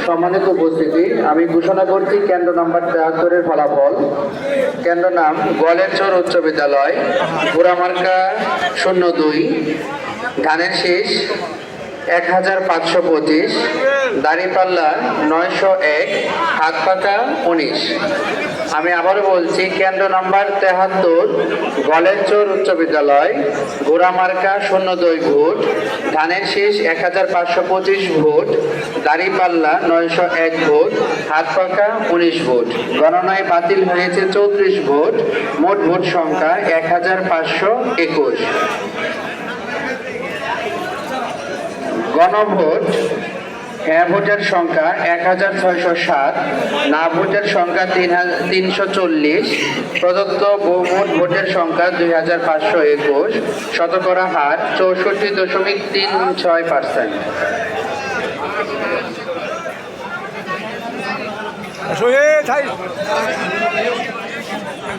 সম্মানিত উপস্থিতি, আমি ঘোষণা করছি কেন্দ্র নাম্বার 73-এর ফলাফল। কেন্দ্র নাম গোয়ালেরচর উচ্চ বিদ্যালয়, ঘোড়ামার্কা 02, ধানের শীষ 1525, দাঁড়িপাল্লা 901, হাত পাকা 19। আমি আবারও বলছি, কেন্দ্র নাম্বার 73, গোয়ালেরচর উচ্চ বিদ্যালয়, ঘোড়ামার্কা 02 ভোট, ধানের শীষ 1525 ভোট, দাঁড়িপাল্লা 901 ভোট, হাত পাকা 19 ভোট। গণনায় বাতিল হয়েছে 34 ভোট। মোট ভোট সংখ্যা 1521। গণভোট: হ্যাঁ ভোটের সংখ্যা 1607, না ভোটের সংখ্যা 340, প্রদত্ত বহুমত ভোটের সংখ্যা 2521, শতকরা হার 64.36%।